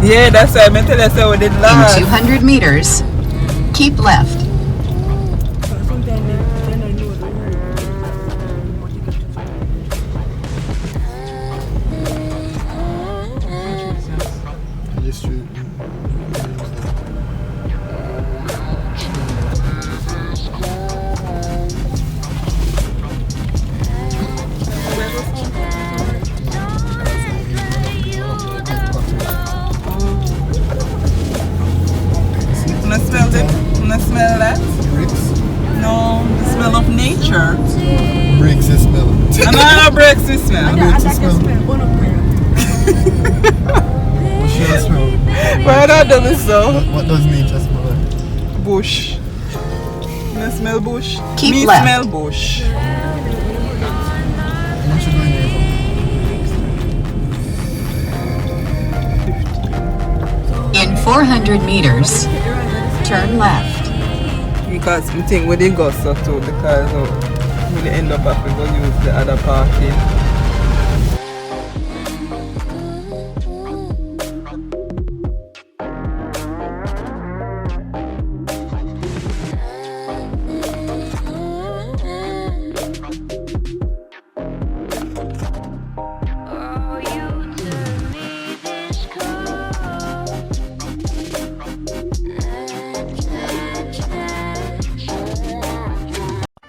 Yeah, that's why I meant to tell you so we did last. In 200 meters, keep left. Smell that? Bricks? No, the smell of nature. Bricks is smell. No, bricks we smell. Bricks is smell. What's your smell? Why not do this so? What does nature smell like? Bush. You smell bush? Keep Me left. smell bush. What you doing here? In 400 meters, turn left. Because we think we didn't go so too because we end up having to use the other parking.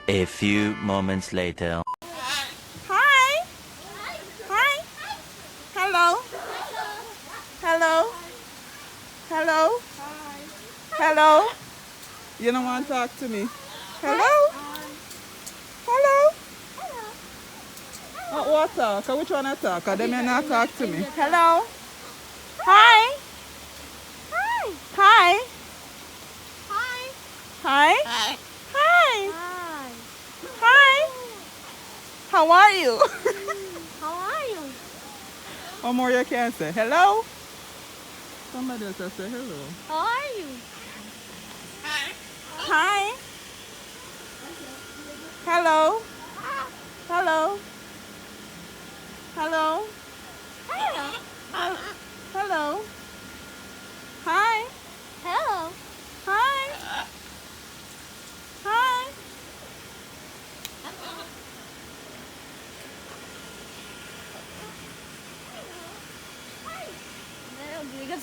A few moments later. Hi. Hi. Hello. Hello. Hello. Hi. Hello. You don't want to talk to me? Hello. Hello. What water? Which one I talk? They may not talk to me. Hello. Hi. Hi. Hi. Hi. Hi. Hi. Hi. Hi. How are you? How are you? One more you can say. Hello. Somebody else say hello. How are you? Hi. Hello. Hello. Hello. Hello. Hello. Hi. Hello. Hi. Hi.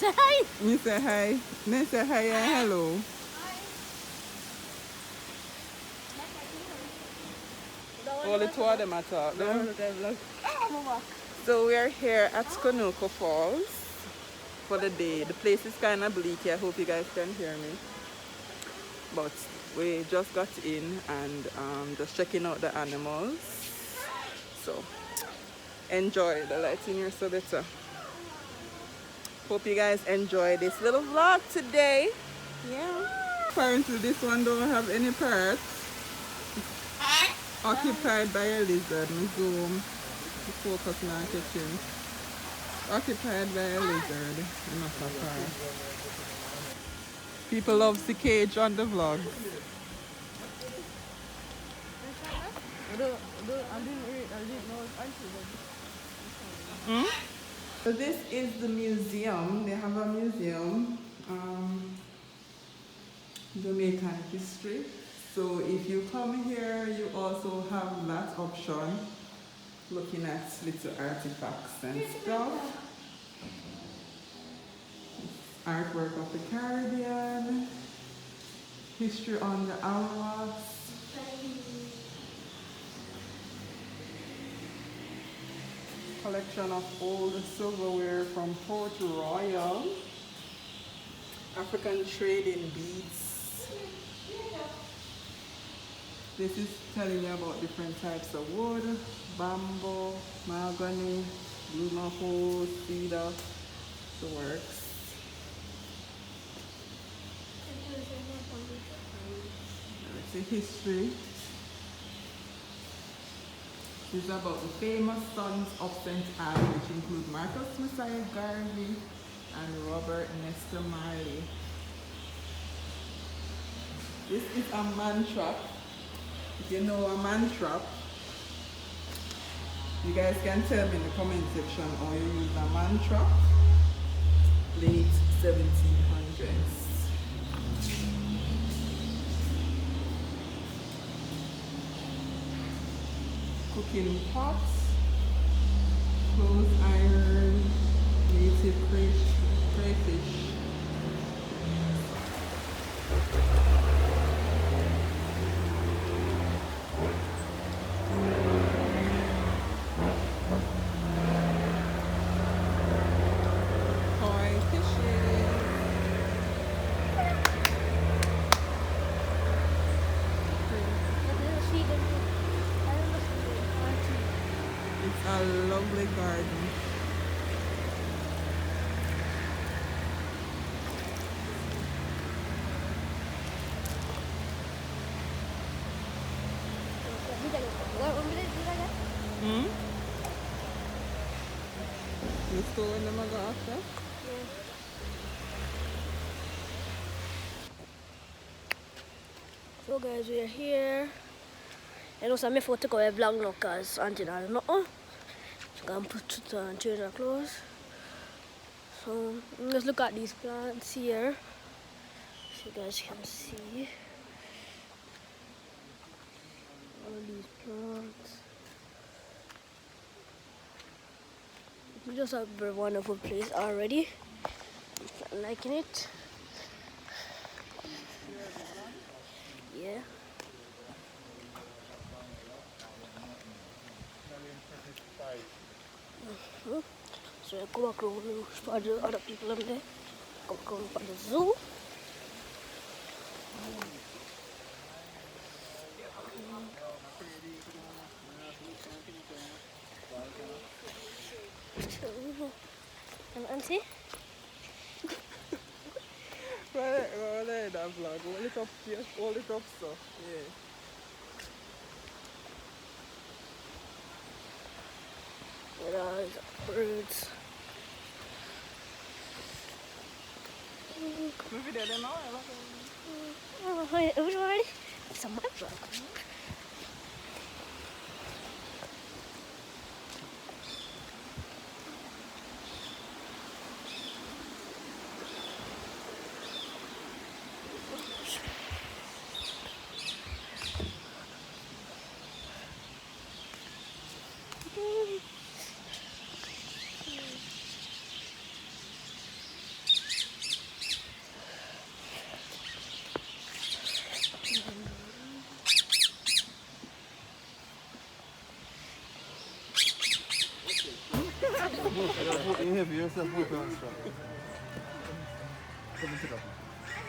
Hi. Me say hi. Then say hi and hello. Only two of them at all. So we are here at Konoko Falls for the day. The place is kind of bleak. I hope you guys can hear me. But we just got in and just checking out the animals. So enjoy the lighting here so better. Hope you guys enjoy this little vlog today. Yeah. Apparently this one don't have any parts. Occupied by a lizard. Me zoom. The focus now catching. Occupied by a lizard. Not a part. People love the cage on the vlog. So this is the museum. They have a museum, Jamaican history. So if you come here, you also have that option, looking at little artifacts and stuff. Artwork of the Caribbean, history on the Arawaks. Collection of old silverware from Ocho Rios, African trading beads. This is telling you about different types of wood, bamboo, mahogany, blue maple, cedar, the works. It's a history. This is about the famous sons of St. Anne, which include Marcus Messiah Garvey and Robert Nestor Marley. This is a man trap. If you know a man trap, you guys can tell me in the comment section how you use a man trap. Late 1700s. Cooking pots, clothes iron, native crayfish. Koi fishing. It's a lovely garden. You still in the Marguarita? So guys, we are here. And also my photo go a vlog now cause Auntie doesn't know. So I'm gonna put it on change our clothes. So let's look at these plants here. So you guys can see all these plants. It's just a very wonderful place already. I'm liking it. Yeah. So I go back around for the other people in there. Go back around for the zoo. And Auntie? Right, that vlog. Hold it up, yes, hold it up, so. Yeah. There are birds. Maybe they don't know. Oh, which one? It's a mud rock.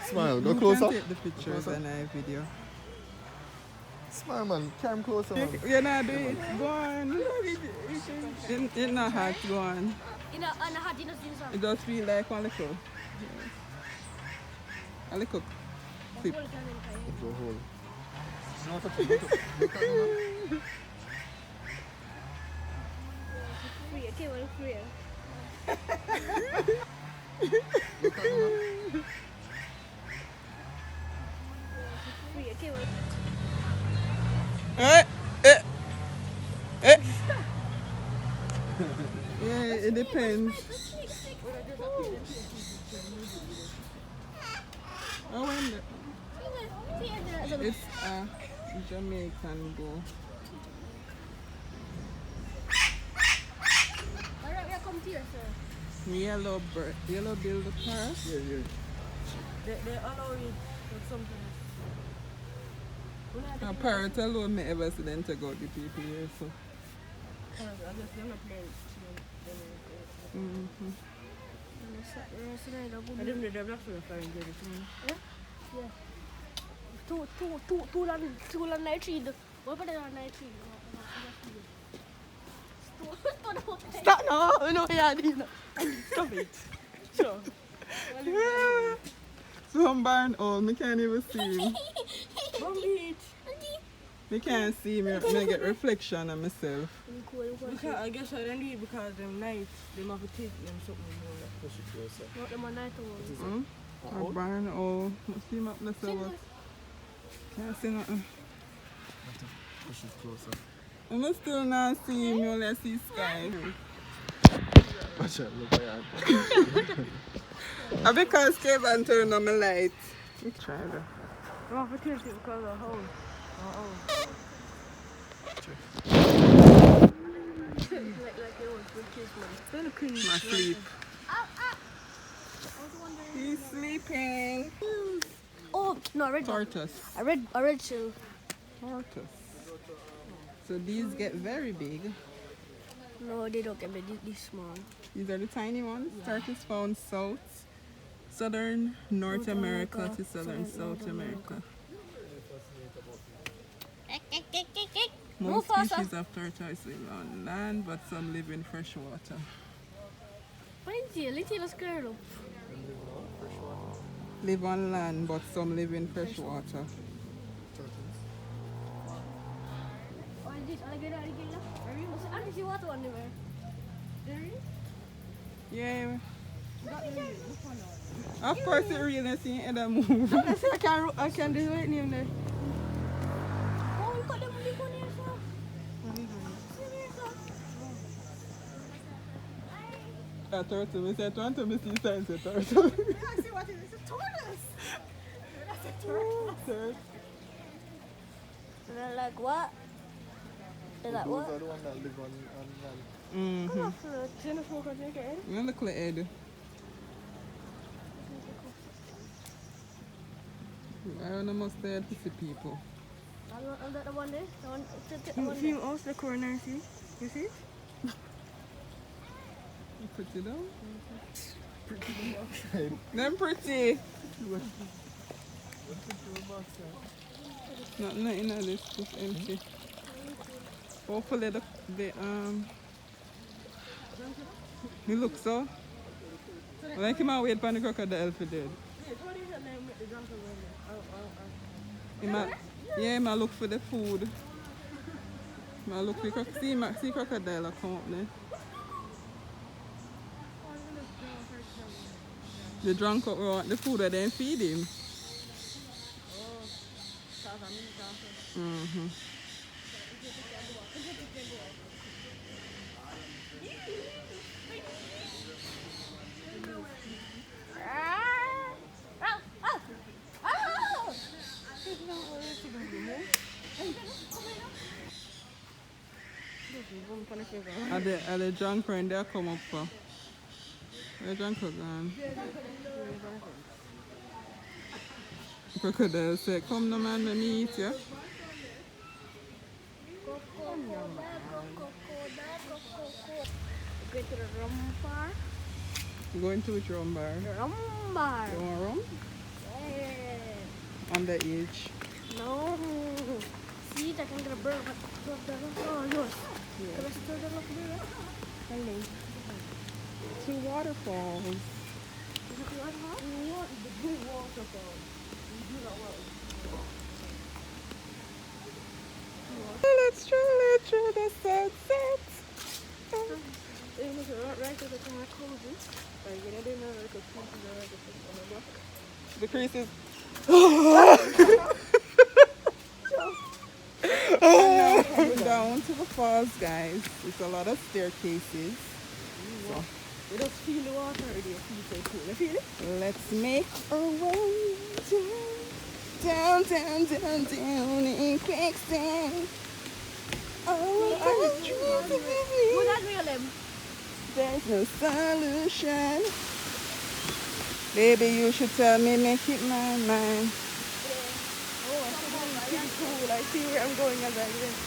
Smile, go You closer. can take the pictures and I video. Smile, man. Cam closer, man. You're not doing it. Go on. It's not hard. Go on. You know, and I had dinner since It does feel like one little. A little clip. Go hold. free, okay, well, free. Free, okay, well. Eh, eh. It depends. Oh, when it's a Jamaican go. Yellow bird, yellow bill the parrot. Yeah. They allow you for something. A parrot alone may ever see them take out the people here, so. Two night tree. What about the night tree? Stop no, yeah, stop it. Sure. Some barn old, me can't even see him. Me can't see me, I get reflection of myself. Because, I guess I don't do it because them night, they have to take them something more. Push it closer. Not them a night ones. A barn old, must see my place of what? Can't see nothing. Push it closer. I'm still not see him, you only see sky. Watch out, look at And because Kevin turned on my light. Let's try that. I have to tilt it because of hole. My sleep. He's sleeping. Oh no, I read that. Tortoise. I read too. Tortoise. So these get very big. No, they don't get me this small. These are the tiny ones. Tortoise found southern North America to southern South America. Most species of tortoise live on land, but some live in fresh water. Live on land, but some live in fresh water. Yeah. Of course it really see in the move. I can do it near there. Oh, you got them big one here, sir. A turtle, we said turtle, we see signs of turtle. I see what it is. It's a tortoise. That's a tortoise. They're like what? They're like what? Those are the ones that live on land. You look like Ed. I don't know most dead pussy people. Is that the one there? The one You also the corner, see? You see? You put it down? Pretty. Them pretty. Nothing in this, just empty. Hopefully the he looks so. Like him and wait for the crocodile for dead. He might look for the food. He might look for see crocodile come up there. The drunk up want the food that they feed him. Are the drunk friend they come up for? The drunk are gone. Crocodile say, come no man, let me eat you. Go to the rum bar. You going to which rum bar? The rum bar. You want rum? Yeah. Underage. No. See, I can get a bird. Oh, yours. Can I still look there? Hello. Two waterfalls. Is it the waterfall? We want the big waterfall. We do not want Let's travel through the sunset. it was right to the kind of cozy. Like, you know, they know like a piece of on the block. The creases. Now coming down to the falls, guys. It's a lot of staircases. So You just feel the water already. You feel so cool. You feel it? Let's make a way down, down, down, down, down in Kingston. Oh, there's no solution. Baby, you should tell me, make it my mind. Oh, I feel pretty cool. I see where I'm going as I went.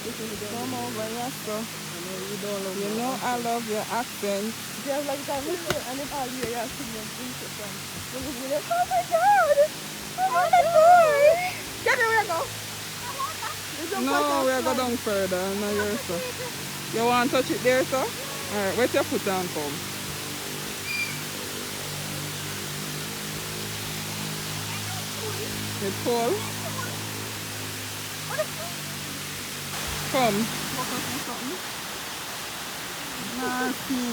Come over, Yasko. You know I love your accent. Just like that, and then all year you're singing from. Oh my God! Oh my God! Get it, where go? No, we'll go down further. No, you're so. You want to touch it there, sir? Alright, wet your foot and come. It's cold. Come. Nasty.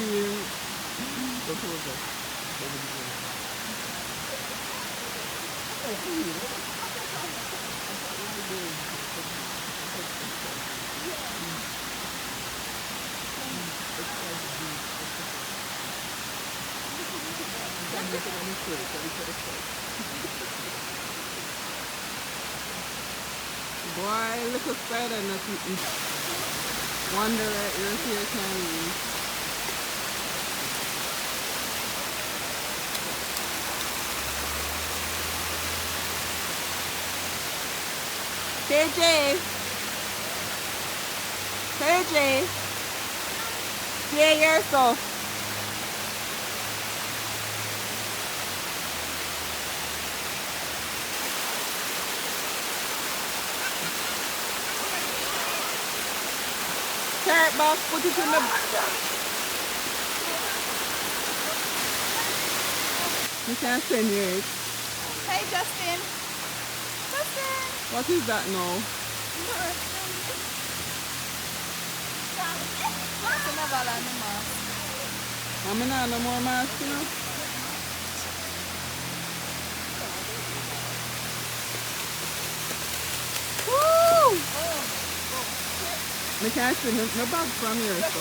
Boy, look at spider not eating. Wonder that your hair can leave. KJ! KJ! Yeah, yourself. Carrot box, put it in the... You can't send you it. Hey Justin. Justin. What is that now? I'm not no more mask, you know? Woo! I can't see no bag from here, so.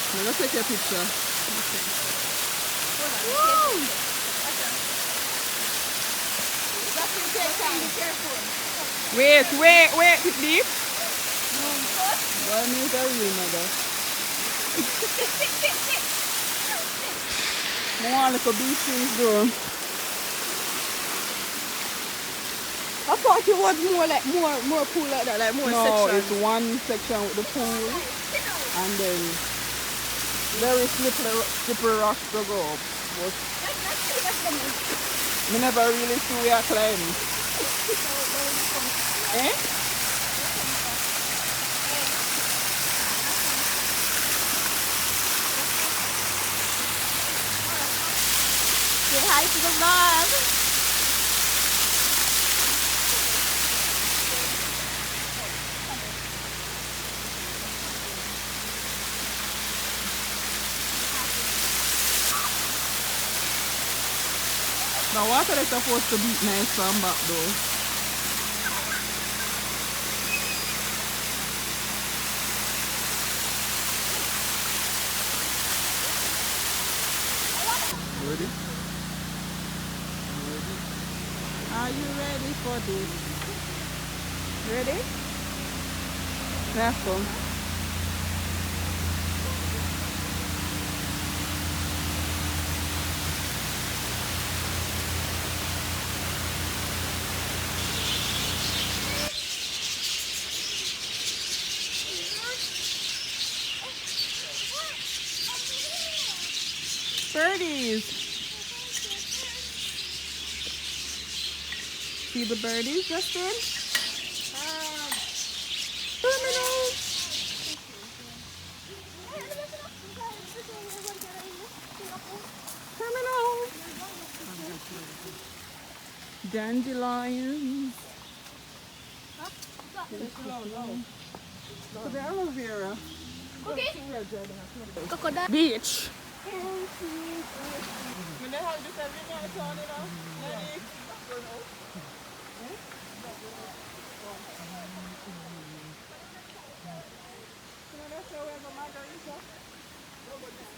I'm going to take a picture. Woo! Wait, deep. Why is that real, mother? I want to look at these things, though. I thought it was more pool like that, like more no, section. it's one section with the pool and then very slippery rocks to go up. But I never really see where I climb. Eh? Say hi to the vlog. The water is supposed to be nice from back though. Ready? Are you ready for this? Ready? Let's go. Birdies. See the birdies, Justin? Terminals. Terminals. Dandelions. To the aloe vera. Okay. Beach.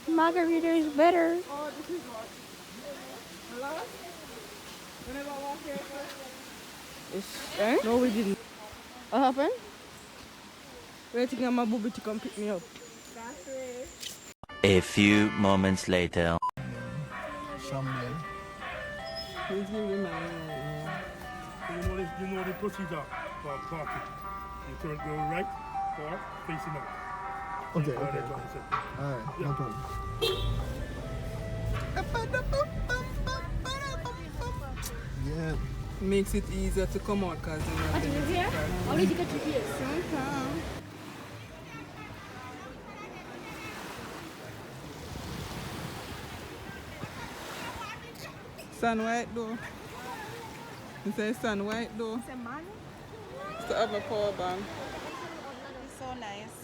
Margarita is better. Oh, this is what? Hello? We never walk here first? Eh? No, we didn't. What happened? Waiting on my booby to come pick me up. That's it. A few moments later. Champagne. Please give me my You know the procedure for parking. You turn go right or facing out. Okay, Or okay. left on the side. Alright, no problem. Yeah. Makes it easier to come out because you know. What is here? How did you get to here? Sun white though. You say sun white though. It's a man. It's to have a power bank. It's so nice.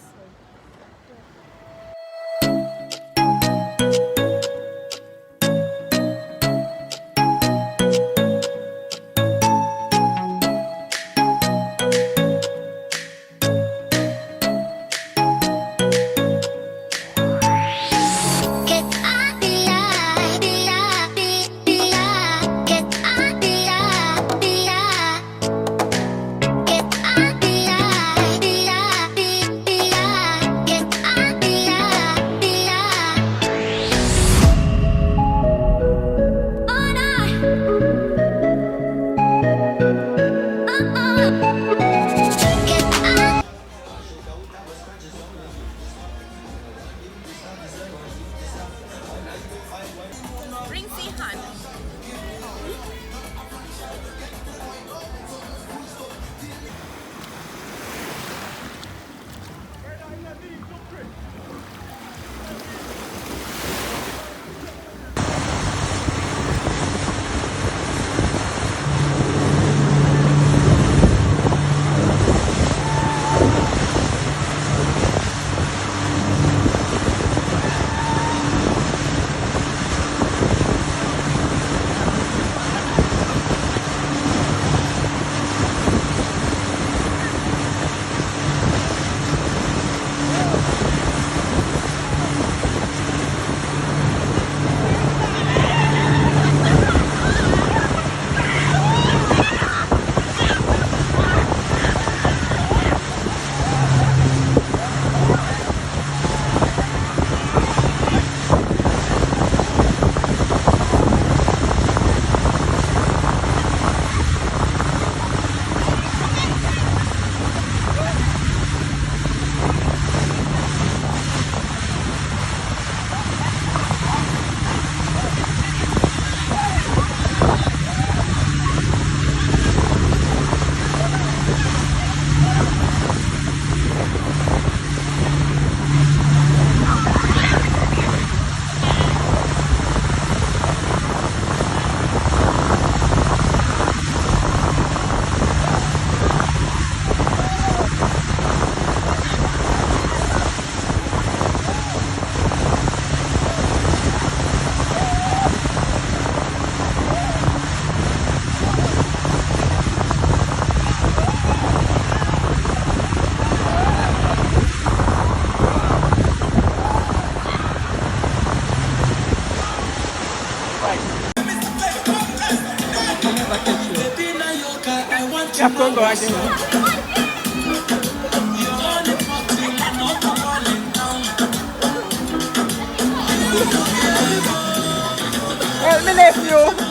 You have to go again. Help me, nephew.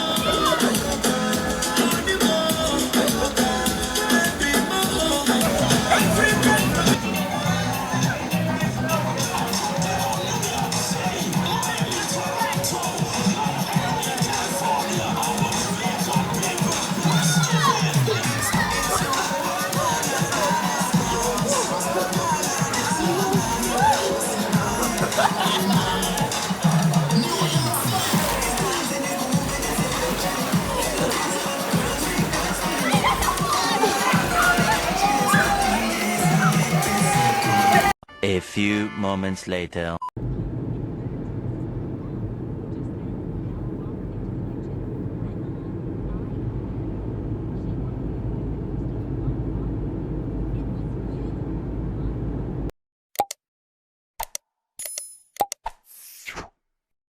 A few moments later.